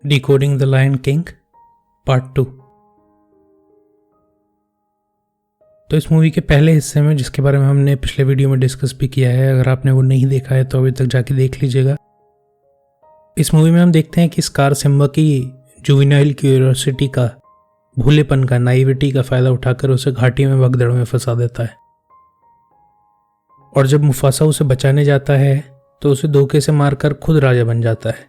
Decoding the Lion King part 2। तो इस movie के पहले हिस्से में, जिसके बारे में हमने पिछले वीडियो में डिस्कस भी किया है, अगर आपने वो नहीं देखा है तो अभी तक जाके देख लीजिएगा। इस मूवी में हम देखते हैं कि स्कार सिम्बा की जुवेनाइल क्यूरियोसिटी का, भूलेपन का, नाइविटी का फायदा उठाकर उसे घाटी में भगदड़ में फंसा देता है। और जब मुफासा उसे बचाने जाता है तो उसे धोखे से मारकर खुद राजा बन जाता है।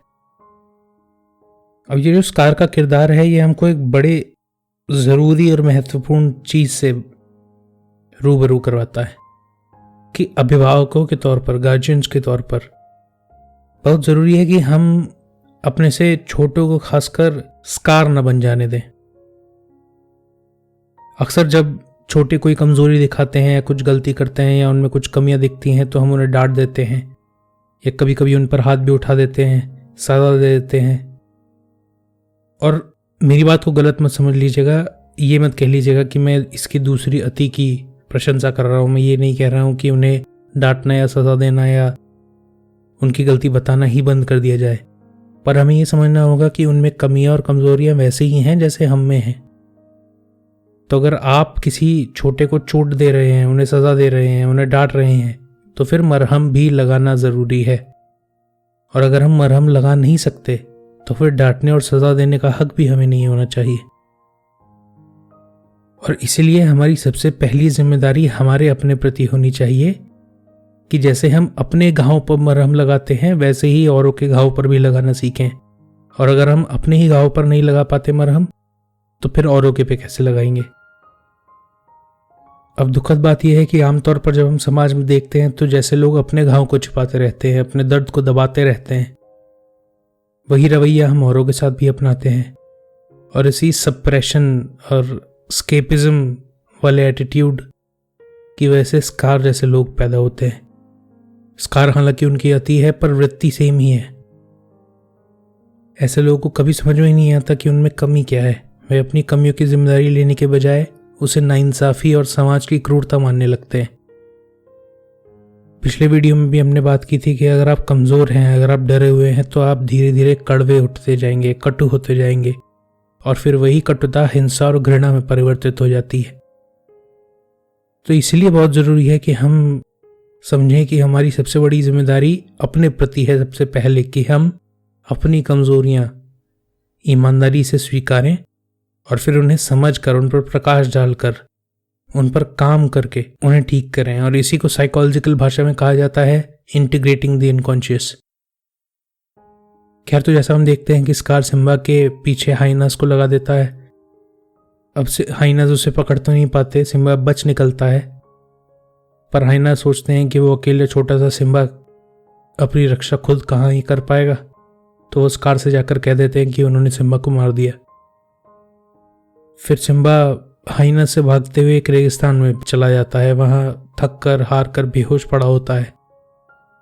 अब ये जो स्कार का किरदार है, ये हमको एक बड़े ज़रूरी और महत्वपूर्ण चीज़ से रूबरू करवाता है कि अभिभावकों के तौर पर, गार्जियंस के तौर पर बहुत ज़रूरी है कि हम अपने से छोटों को खासकर स्कार न बन जाने दें। अक्सर जब छोटे कोई कमज़ोरी दिखाते हैं या कुछ गलती करते हैं या उनमें कुछ कमियां दिखती हैं तो हम उन्हें डांट देते हैं या कभी कभी उन पर हाथ भी उठा देते हैं, सजा दे देते हैं। और मेरी बात को गलत मत समझ लीजिएगा, ये मत कह लीजिएगा कि मैं इसकी दूसरी अति की प्रशंसा कर रहा हूँ। मैं ये नहीं कह रहा हूँ कि उन्हें डांटना या सजा देना या उनकी गलती बताना ही बंद कर दिया जाए, पर हमें ये समझना होगा कि उनमें कमियां और कमज़ोरियां वैसे ही हैं जैसे हम में हैं। तो अगर आप किसी छोटे को चोट दे रहे हैं, उन्हें सज़ा दे रहे हैं, उन्हें डांट रहे हैं, तो फिर मरहम भी लगाना ज़रूरी है। और अगर हम मरहम लगा नहीं सकते तो फिर डांटने और सज़ा देने का हक भी हमें नहीं होना चाहिए। और इसीलिए हमारी सबसे पहली जिम्मेदारी हमारे अपने प्रति होनी चाहिए कि जैसे हम अपने घावों पर मरहम लगाते हैं वैसे ही औरों के घावों पर भी लगाना सीखें। और अगर हम अपने ही घावों पर नहीं लगा पाते मरहम, तो फिर औरों के पे कैसे लगाएंगे। अब दुखद बात यह है कि आमतौर पर जब हम समाज में देखते हैं तो जैसे लोग अपने घाव को छिपाते रहते हैं, अपने दर्द को दबाते रहते हैं, वही रवैया हम औरों के साथ भी अपनाते हैं। और इसी सप्रेशन और स्केपिज्म वाले एटीट्यूड की वजह से स्कार जैसे लोग पैदा होते हैं। स्कार हालांकि उनकी अति है पर वृत्ति सेम ही है। ऐसे लोगों को कभी समझ में ही नहीं आता कि उनमें कमी क्या है। वे अपनी कमियों की जिम्मेदारी लेने के बजाय उसे नाइंसाफी और समाज की क्रूरता मानने लगते हैं। पिछले वीडियो में भी हमने बात की थी कि अगर आप कमज़ोर हैं, अगर आप डरे हुए हैं, तो आप धीरे धीरे कड़वे उठते जाएंगे, कटु होते जाएंगे, और फिर वही कटुता हिंसा और घृणा में परिवर्तित हो जाती है। तो इसलिए बहुत ज़रूरी है कि हम समझें कि हमारी सबसे बड़ी जिम्मेदारी अपने प्रति है सबसे पहले, कि हम अपनी कमज़ोरियाँ ईमानदारी से स्वीकारें और फिर उन्हें समझकर, उन पर प्रकाश डालकर, उन पर काम करके उन्हें ठीक करें। और इसी को साइकोलॉजिकल भाषा में कहा जाता है इंटीग्रेटिंग द इनकॉन्शियस। खैर, तो जैसा हम देखते हैं कि स्कार सिम्बा के पीछे हाइनास को लगा देता है। अब से हाइनास उसे पकड़ तो नहीं पाते, सिम्बा बच निकलता है, पर हाइनास सोचते हैं कि वो अकेले छोटा सा सिम्बा अपनी रक्षा खुद कहाँ ही कर पाएगा, तो वो स्कार से जाकर कह देते हैं कि उन्होंने सिम्बा को मार दिया। फिर सिम्बा हाइनास से भागते हुए एक रेगिस्तान में चला जाता है। वहाँ थक कर, हार कर बेहोश पड़ा होता है।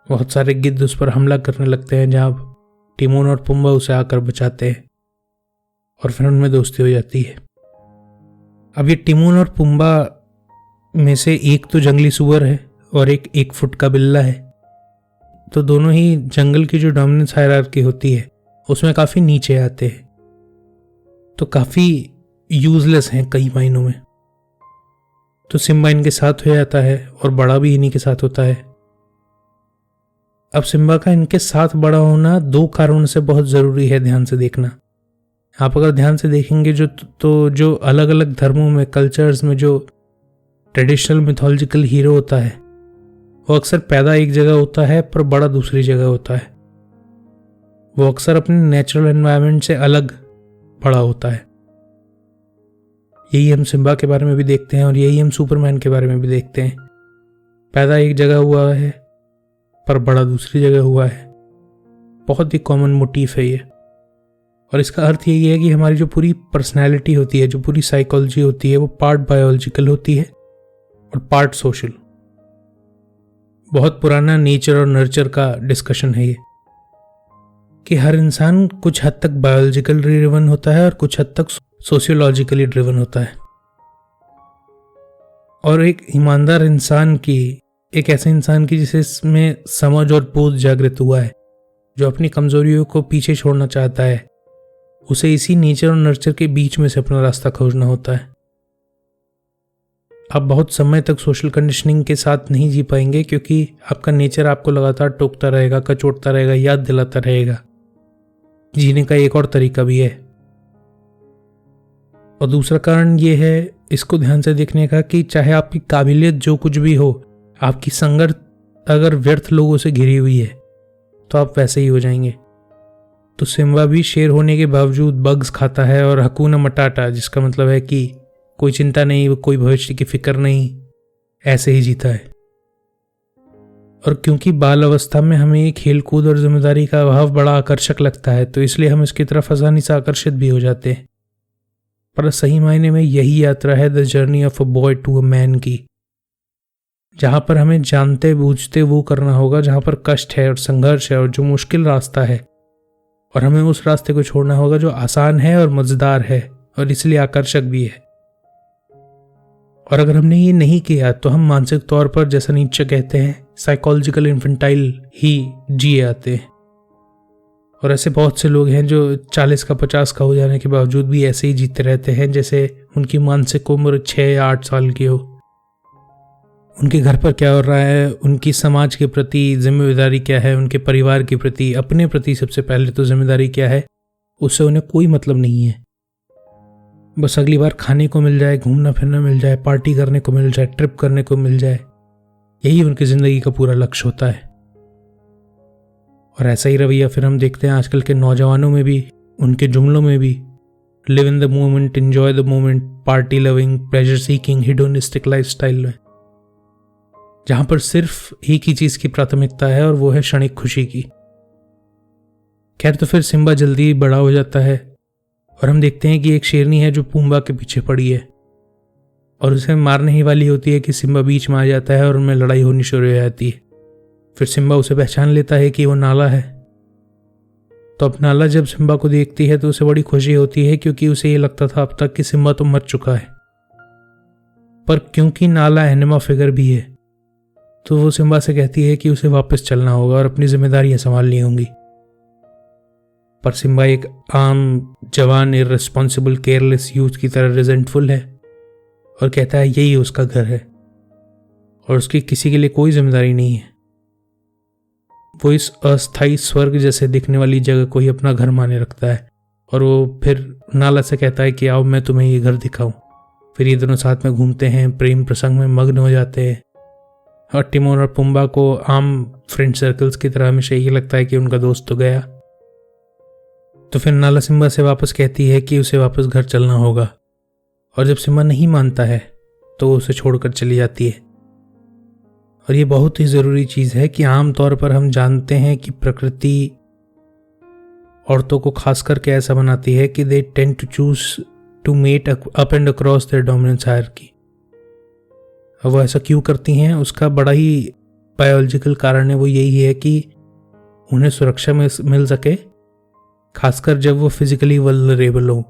बहुत सारे गिद्ध उस पर हमला करने लगते हैं, जहाँ टिमोन और पुम्बा उसे आकर बचाते हैं और फिर उनमें दोस्ती हो जाती है। अब ये टिमोन और पुम्बा में से एक तो जंगली सुअर है और एक 1 फुट का बिल्ला है। तो दोनों ही जंगल की जो डोमिनेंस हायरार्की होती है उसमें काफ़ी नीचे आते हैं, तो काफ़ी यूजलेस हैं कई मायनों में। तो सिम्बा इनके साथ हो जाता है और बड़ा भी इन्हीं के साथ होता है। अब सिम्बा का इनके साथ बड़ा होना 2 कारणों से बहुत ज़रूरी है, ध्यान से देखना। आप अगर ध्यान से देखेंगे तो जो अलग अलग धर्मों में, कल्चर्स में जो ट्रेडिशनल मिथोलॉजिकल हीरो होता है वो अक्सर पैदा एक जगह होता है पर बड़ा दूसरी जगह होता है। वो अक्सर अपने नेचुरल एनवायरनमेंट से अलग बड़ा होता है। यही हम सिम्बा के बारे में भी देखते हैं और यही हम सुपरमैन के बारे में भी देखते हैं। पैदा एक जगह हुआ है पर बड़ा दूसरी जगह हुआ है। बहुत ही कॉमन मोटिव है ये। और इसका अर्थ यही है कि हमारी जो पूरी पर्सनैलिटी होती है, जो पूरी साइकोलॉजी होती है, वो पार्ट बायोलॉजिकल होती है और पार्ट सोशल। बहुत पुराना नेचर और नर्चर का डिस्कशन है ये, कि हर इंसान कुछ हद तक बायोलॉजिकल ड्रिवन होता है और कुछ हद तक सोशियोलॉजिकली ड्रिवन होता है। और एक ईमानदार इंसान की, एक ऐसे इंसान की जिसमें समझ और बोध जागृत हुआ है, जो अपनी कमजोरियों को पीछे छोड़ना चाहता है, उसे इसी नेचर और नर्चर के बीच में से अपना रास्ता खोजना होता है। आप बहुत समय तक सोशल कंडीशनिंग के साथ नहीं जी पाएंगे, क्योंकि आपका नेचर आपको लगातार टोकता रहेगा, कचोटता रहेगा, याद दिलाता रहेगा। जीने का एक और तरीका भी है। और दूसरा कारण ये है इसको ध्यान से देखने का कि चाहे आपकी काबिलियत जो कुछ भी हो, आपकी संगत अगर व्यर्थ लोगों से घिरी हुई है तो आप वैसे ही हो जाएंगे। तो सिम्बा भी शेर होने के बावजूद बग्स खाता है और हकूना मटाटा, जिसका मतलब है कि कोई चिंता नहीं, कोई भविष्य की फिक्र नहीं, ऐसे ही जीता है। और क्योंकि बाल अवस्था में हमें खेल कूद और जिम्मेदारी का अभाव बड़ा आकर्षक लगता है, तो इसलिए हम इसकी तरफ आसानी से आकर्षित भी हो जाते हैं। पर सही मायने में यही यात्रा है the journey of a boy to a man की, जहां पर हमें जानते बूझते वो करना होगा जहां पर कष्ट है और संघर्ष है और जो मुश्किल रास्ता है, और हमें उस रास्ते को छोड़ना होगा जो आसान है और मजेदार है और इसलिए आकर्षक भी है। और अगर हमने ये नहीं किया तो हम मानसिक तौर पर, जैसा नीचे कहते हैं, साइकोलॉजिकल इन्फेंटाइल ही जिए आते हैं। और ऐसे बहुत से लोग हैं जो 40 का 50 का हो जाने के बावजूद भी ऐसे ही जीते रहते हैं जैसे उनकी मानसिक उम्र 6 या 8 साल की हो। उनके घर पर क्या हो रहा है, उनकी समाज के प्रति जिम्मेदारी क्या है, उनके परिवार के प्रति, अपने प्रति सबसे पहले तो जिम्मेदारी क्या है, उससे उन्हें कोई मतलब नहीं है। बस अगली बार खाने को मिल जाए, घूमना फिरना मिल जाए, पार्टी करने को मिल जाए, ट्रिप करने को मिल जाए, यही उनकी ज़िंदगी का पूरा लक्ष्य होता है। और ऐसा ही रवैया फिर हम देखते हैं आजकल के नौजवानों में भी, उनके जुमलों में भी। Live in the moment, enjoy the moment, party loving, pleasure seeking, hedonistic lifestyle में, जहां पर सिर्फ एक ही चीज की प्राथमिकता है और वो है क्षणिक खुशी की। खैर, तो फिर सिम्बा जल्दी बड़ा हो जाता है और हम देखते हैं कि एक शेरनी है जो पूम्बा के पीछे पड़ी है और उसे मारने ही वाली होती है कि सिम्बा बीच में आ जाता है और उनमें लड़ाई होनी शुरू हो जाती है। फिर सिम्बा उसे पहचान लेता है कि वो नाला है। तो अब नाला जब सिम्बा को देखती है तो उसे बड़ी खुशी होती है, क्योंकि उसे ये लगता था अब तक कि सिम्बा तो मर चुका है। पर क्योंकि नाला एनिमा फिगर भी है तो वो सिम्बा से कहती है कि उसे वापस चलना होगा और अपनी जिम्मेदारियां संभालनी होंगी। पर सिम्बा एक आम जवान, इररिस्पॉन्सिबल, केयरलेस यूथ की तरह रिजेंटफुल है और कहता है यही उसका घर है और उसकी किसी के लिए कोई जिम्मेदारी नहीं है। वो इस अस्थायी स्वर्ग जैसे दिखने वाली जगह को ही अपना घर माने रखता है और वो फिर नाला से कहता है कि आओ मैं तुम्हें ये घर दिखाऊं। फिर ये दोनों साथ में घूमते हैं, प्रेम प्रसंग में मग्न हो जाते हैं। और टिमोन और पुम्बा को आम फ्रेंड सर्कल्स की तरह हमेशा ये लगता है कि उनका दोस्त तो गया। तो फिर नाला सिम्बा से वापस कहती है कि उसे वापस घर चलना होगा, और जब सिम्बा नहीं मानता है तो वो उसे छोड़कर चली जाती है। और ये बहुत ही ज़रूरी चीज़ है कि आम तौर पर हम जानते हैं कि प्रकृति औरतों को खास करके ऐसा बनाती है कि they tend to choose to mate up and across their dominance hierarchy. अब वो ऐसा क्यों करती हैं, उसका बड़ा ही बायोलॉजिकल कारण है। वो यही है कि उन्हें सुरक्षा मिल सके, खासकर जब वो फिजिकली वल्नरेबल हो।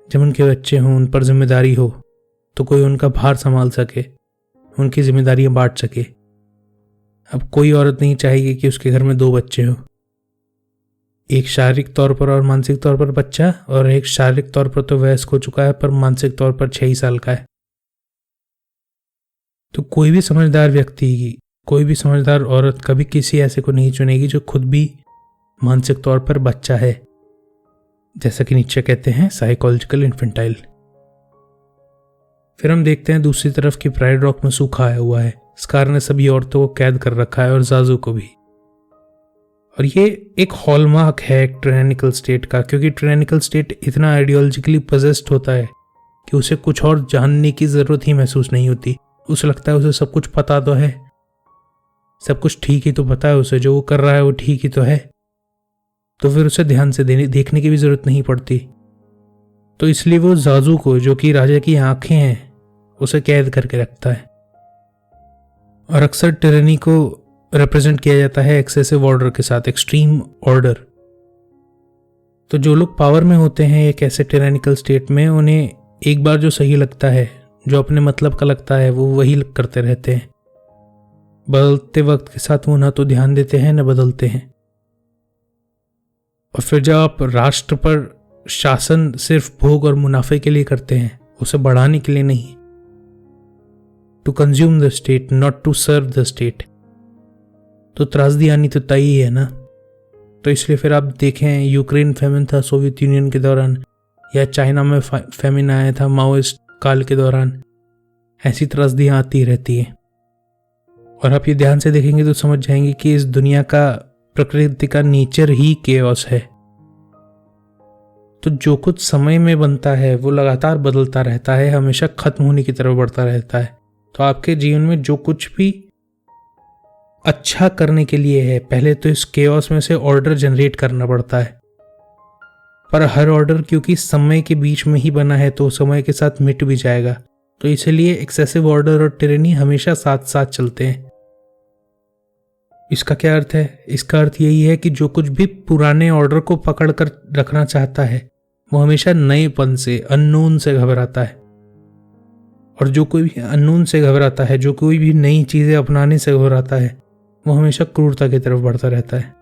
जब उनके बच्चे हों, उन पर जिम्मेदारी हो, तो कोई उनका भार संभाल सके, उनकी जिम्मेदारियां बांट सके। अब कोई औरत नहीं चाहेगी कि उसके घर में 2 बच्चे हों, एक शारीरिक तौर पर और मानसिक तौर पर बच्चा, और एक शारीरिक तौर पर तो वयस्क हो चुका है पर मानसिक तौर पर 6 साल का है। तो कोई भी समझदार व्यक्ति, कोई भी समझदार औरत कभी किसी ऐसे को नहीं चुनेगी जो खुद भी मानसिक तौर पर बच्चा है, जैसा कि नीचे कहते हैं साइकोलॉजिकल इन्फेंटाइल। फिर हम देखते हैं दूसरी तरफ कि प्राइड रॉक में सूखा आया हुआ है। स्कार ने सभी औरतों को कैद कर रखा है और जाजू को भी। और ये एक हॉलमार्क है एक ट्रेनिकल स्टेट का, क्योंकि ट्रेनिकल स्टेट इतना आइडियोलॉजिकली पजेस्ड होता है कि उसे कुछ और जानने की जरूरत ही महसूस नहीं होती। उसे लगता है उसे सब कुछ पता तो है, सब कुछ ठीक ही तो पता है उसे, जो वो कर रहा है वो ठीक ही तो है, तो फिर उसे ध्यान से देखने की भी जरूरत नहीं पड़ती। तो इसलिए वो जाजू को, जो कि राजा की आंखें हैं, उसे कैद करके रखता है। और अक्सर टिरनी को रिप्रेजेंट किया जाता है एक्सेसिव ऑर्डर के साथ, एक्सट्रीम ऑर्डर। तो जो लोग पावर में होते हैं एक ऐसे टिरानिकल स्टेट में, उन्हें एक बार जो सही लगता है, जो अपने मतलब का लगता है, वो वही करते रहते हैं। बदलते वक्त के साथ वो ना तो ध्यान देते हैं न बदलते हैं। और फिर जब आप राष्ट्र पर शासन सिर्फ भोग और मुनाफे के लिए करते हैं, उसे बढ़ाने के लिए नहीं, to consume the state not to serve the state, तो त्रासदी आनी तो तय ही है ना। तो इसलिए फिर आप देखें, यूक्रेन फेमिन था सोवियत यूनियन के दौरान, या चाइना में फेमिन आया था माओइस्ट काल के दौरान, ऐसी त्रासदियाँ आती रहती हैं। और आप ये ध्यान से देखेंगे तो समझ जाएंगे कि इस दुनिया का, प्रकृति का नेचर ही केओस है। तो जो कुछ समय में बनता है वो लगातार बदलता रहता है, हमेशा खत्म होने की तरफ बढ़ता रहता है। तो आपके जीवन में जो कुछ भी अच्छा करने के लिए है, पहले तो इस केओस में से ऑर्डर जनरेट करना पड़ता है। पर हर ऑर्डर क्योंकि समय के बीच में ही बना है तो समय के साथ मिट भी जाएगा। तो इसलिए एक्सेसिव ऑर्डर और टिरेनी हमेशा साथ साथ चलते हैं। इसका क्या अर्थ है? इसका अर्थ यही है कि जो कुछ भी पुराने ऑर्डर को पकड़ कर रखना चाहता है वो हमेशा नएपन से, अननोन से घबराता है। और जो कोई भी अननोन से घबराता है, जो कोई भी नई चीजें अपनाने से घबराता है, वो हमेशा क्रूरता की तरफ बढ़ता रहता है।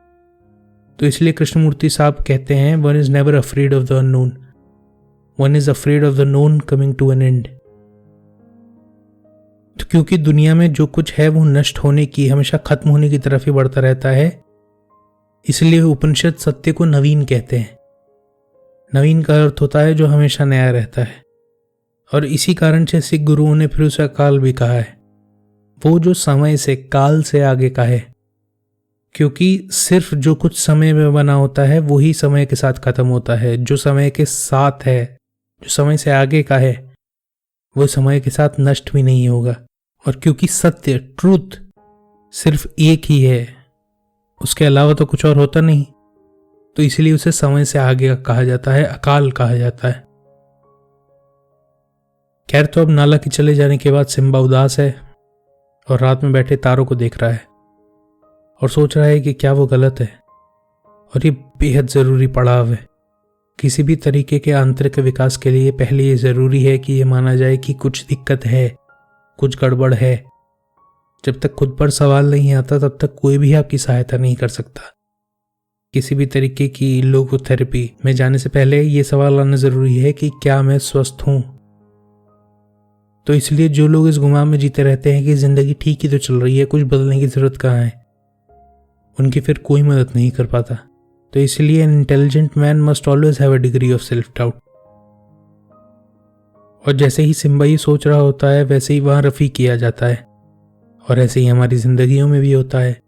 तो इसलिए कृष्णमूर्ति साहब कहते हैं, one is never afraid of the unknown, one is afraid of the known coming to an end. तो क्योंकि दुनिया में जो कुछ है वो नष्ट होने की, हमेशा खत्म होने की तरफ ही बढ़ता रहता है, इसलिए उपनिषद सत्य को नवीन कहते हैं। नवीन का अर्थ होता है जो हमेशा नया रहता है। और इसी कारण से सिख गुरुओं ने फिर उसे अकाल भी कहा है, वो जो समय से, काल से आगे का है। क्योंकि सिर्फ जो कुछ समय में बना होता है वो ही समय के साथ खत्म होता है। जो समय के साथ है, जो समय से आगे का है, वो समय के साथ नष्ट भी नहीं होगा। और क्योंकि सत्य, ट्रूथ सिर्फ एक ही है, उसके अलावा तो कुछ और होता नहीं, तो इसलिए उसे समय से आगे का कहा जाता है, अकाल कहा जाता है। खैर, तो अब नाला के चले जाने के बाद सिम्बा उदास है और रात में बैठे तारों को देख रहा है और सोच रहा है कि क्या वो गलत है। और ये बेहद ज़रूरी पड़ाव है। किसी भी तरीके के आंतरिक विकास के लिए पहले ये ज़रूरी है कि ये माना जाए कि कुछ दिक्कत है, कुछ गड़बड़ है। जब तक खुद पर सवाल नहीं आता तब तक कोई भी आपकी सहायता नहीं कर सकता। किसी भी तरीके की लोगोथेरेपी में जाने से पहले ये सवाल आना ज़रूरी है कि क्या मैं स्वस्थ हूँ। तो इसलिए जो लोग इस गुमान में जीते रहते हैं कि ज़िंदगी ठीक ही तो चल रही है, कुछ बदलने की ज़रूरत कहाँ है, उनकी फिर कोई मदद नहीं कर पाता। तो इसलिए an intelligent man must always have a degree of self doubt. और जैसे ही सिम्बा ये सोच रहा होता है वैसे ही वहाँ रफ़ी किया जाता है। और ऐसे ही हमारी ज़िंदगियों में भी होता है।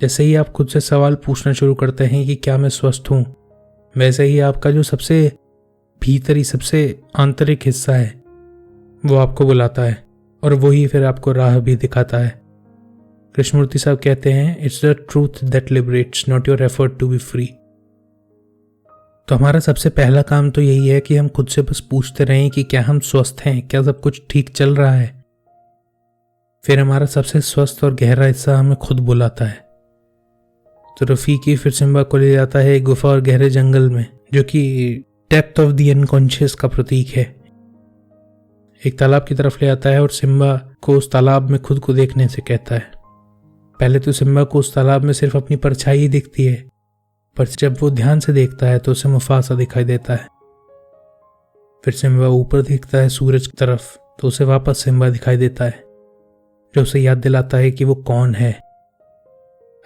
जैसे ही आप खुद से सवाल पूछना शुरू करते हैं कि क्या मैं स्वस्थ हूँ, वैसे ही आपका जो सबसे भीतरी, सबसे आंतरिक हिस्सा है वो आपको बुलाता है और वही फिर आपको राह भी दिखाता है। कृष्णमूर्ति साहब कहते हैं, it's the truth that liberates, not your effort to be free. तो हमारा सबसे पहला काम तो यही है कि हम खुद से बस पूछते रहें कि क्या हम स्वस्थ हैं, क्या सब कुछ ठीक चल रहा है। फिर हमारा सबसे स्वस्थ और गहरा हिस्सा हमें खुद बुलाता है। तो रफ़ीकी फिर सिम्बा को ले जाता है एक गुफा और गहरे जंगल में, जो कि डेप्थ ऑफ द अनकॉन्शियस का प्रतीक है। एक तालाब की तरफ ले आता है और सिम्बा को उस तालाब में खुद को देखने से कहता है। पहले तो सिम्बा को उस तालाब में सिर्फ अपनी परछाई ही दिखती है, पर जब वो ध्यान से देखता है तो उसे मुफासा दिखाई देता है। फिर सिम्बा ऊपर देखता है सूरज की तरफ, तो उसे वापस सिम्बा दिखाई देता है, जो उसे याद दिलाता है कि वो कौन है।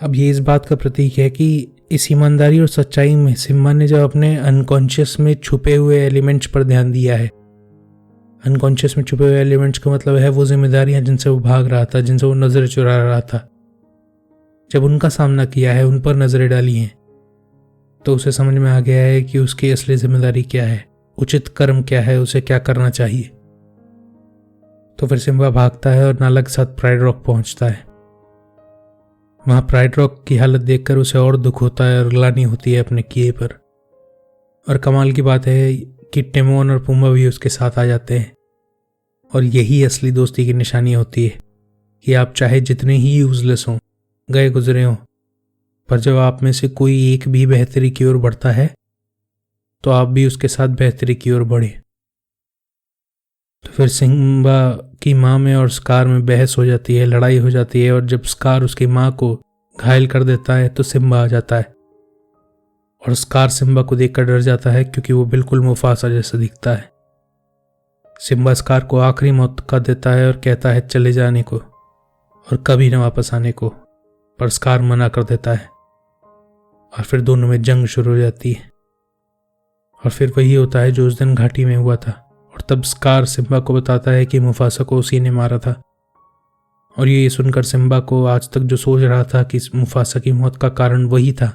अब ये इस बात का प्रतीक है कि इस ईमानदारी और सच्चाई में सिम्बा ने जब अपने अनकॉन्शियस में छुपे हुए एलिमेंट्स पर ध्यान दिया है। अनकॉन्शियस में छुपे हुए एलिमेंट्स का मतलब है वो जिम्मेदारियां जिनसे वो भाग रहा था, जिनसे वो नजर चुरा रहा था। जब उनका सामना किया है, उन पर नजरें डाली हैं, तो उसे समझ में आ गया है कि उसकी असली जिम्मेदारी क्या है, उचित कर्म क्या है, उसे क्या करना चाहिए। तो फिर सिम्बा भागता है और नाला के साथ प्राइड रॉक पहुंचता है। वहां प्राइड रॉक की हालत देखकर उसे और दुख होता है और ग्लानि होती है अपने किए पर। और कमाल की बात है कि टिमोन और पुम्बा भी उसके साथ आ जाते हैं। और यही असली दोस्ती की निशानी होती है कि आप चाहे जितने ही यूजलेस हों, गए गुजरे हों, पर जब आप में से कोई एक भी बेहतरी की ओर बढ़ता है तो आप भी उसके साथ बेहतरी की ओर बढ़े। तो फिर सिम्बा की माँ में और स्कार में बहस हो जाती है, लड़ाई हो जाती है। और जब स्कार उसकी माँ को घायल कर देता है तो सिम्बा आ जाता है और स्कार सिम्बा को देखकर डर जाता है क्योंकि वो बिल्कुल मुफासा जैसा दिखता है। सिम्बा स्कार को आखिरी मौका देता है और कहता है चले जाने को और कभी न वापस आने को, पर स्कार मना कर देता है और फिर दोनों में जंग शुरू हो जाती है। और फिर वही होता है जो उस दिन घाटी में हुआ था। और तब स्कार सिम्बा को बताता है कि मुफासा को उसी ने मारा था। और ये सुनकर सिम्बा को आज तक जो सोच रहा था कि मुफासा की मौत का कारण वही था,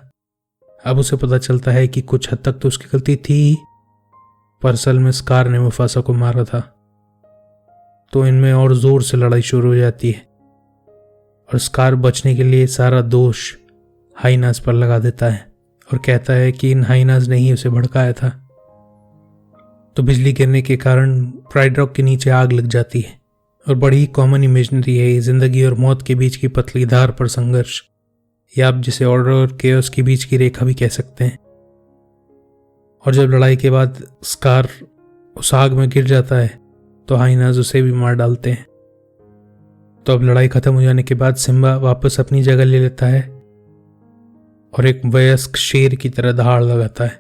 अब उसे पता चलता है कि कुछ हद तक तो उसकी गलती थी ही, पर असल में स्कार ने मुफासा को मारा था। तो इनमें और जोर से लड़ाई शुरू हो जाती है और स्कार बचने के लिए सारा दोष हाइनास पर लगा देता है और कहता है कि इन हाइनास ने ही उसे भड़काया था। तो बिजली गिरने के कारण प्राइड रॉक के नीचे आग लग जाती है और बड़ी कॉमन इमेजनरी है ये जिंदगी और मौत के बीच की पतली धार पर संघर्ष, या आप जिसे ऑर्डर और केओस के बीच की रेखा भी कह सकते हैं। और जब लड़ाई के बाद स्कार उस आग में गिर जाता है तो हाइनास उसे भी मार डालते हैं। तो अब लड़ाई खत्म हो जाने के बाद सिम्बा वापस अपनी जगह ले लेता है और एक वयस्क शेर की तरह दहाड़ लगाता है,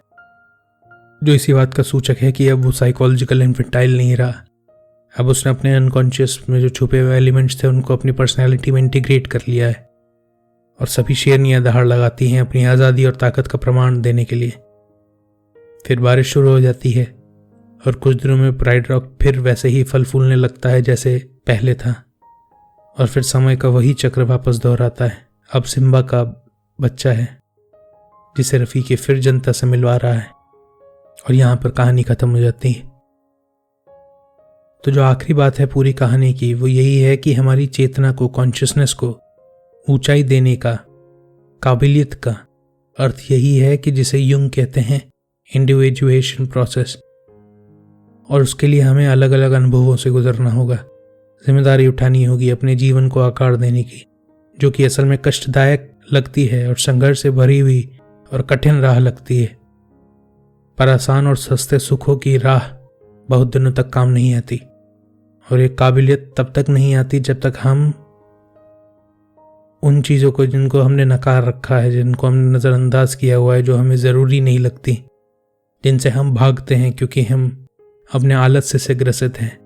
जो इसी बात का सूचक है कि अब वो साइकोलॉजिकल इन्फेंटाइल नहीं रहा। अब उसने अपने अनकॉन्शियस में जो छुपे हुए एलिमेंट्स थे उनको अपनी पर्सनैलिटी में इंटीग्रेट कर लिया है और सभी शेरनियां दहाड़ लगाती हैं अपनी आज़ादी और ताकत का प्रमाण देने के लिए। फिर बारिश शुरू हो जाती है और कुछ दिनों में प्राइड रॉक फिर वैसे ही फल फूलने लगता है जैसे पहले था। और फिर समय का वही चक्र वापस दोहराता है। अब सिम्बा का बच्चा है जिसे रफ़ीके फिर जनता से मिलवा रहा है और यहाँ पर कहानी खत्म हो जाती है। तो जो आखिरी बात है पूरी कहानी की वो यही है कि हमारी चेतना को, कॉन्शियसनेस को ऊंचाई देने का, काबिलियत का अर्थ यही है कि जिसे युंग कहते हैं इंडिविजुएशन प्रोसेस। और उसके लिए हमें अलग अलग अनुभवों से गुजरना होगा, जिम्मेदारी उठानी होगी अपने जीवन को आकार देने की, जो कि असल में कष्टदायक लगती है और संघर्ष से भरी हुई और कठिन राह लगती है। पर आसान और सस्ते सुखों की राह बहुत दिनों तक काम नहीं आती और ये काबिलियत तब तक नहीं आती जब तक हम उन चीज़ों को जिनको हमने नकार रखा है, जिनको हमने नज़रअंदाज किया हुआ है, जो हमें ज़रूरी नहीं लगती, जिनसे हम भागते हैं क्योंकि हम अपने आलस्य से ग्रसित हैं,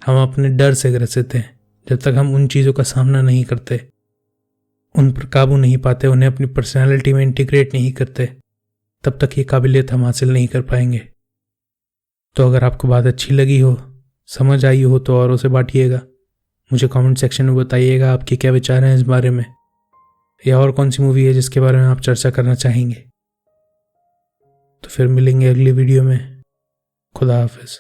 हम अपने डर से ग्रसित हैं, जब तक हम उन चीज़ों का सामना नहीं करते, उन पर काबू नहीं पाते, उन्हें अपनी पर्सनैलिटी में इंटीग्रेट नहीं करते, तब तक ये काबिलियत हम हासिल नहीं कर पाएंगे। तो अगर आपको बात अच्छी लगी हो, समझ आई हो तो औरों से बांटिएगा। मुझे कमेंट सेक्शन में बताइएगा आपके क्या विचार हैं इस बारे में, या और कौन सी मूवी है जिसके बारे में आप चर्चा करना चाहेंगे। तो फिर मिलेंगे अगली वीडियो में। खुदा हाफिज़।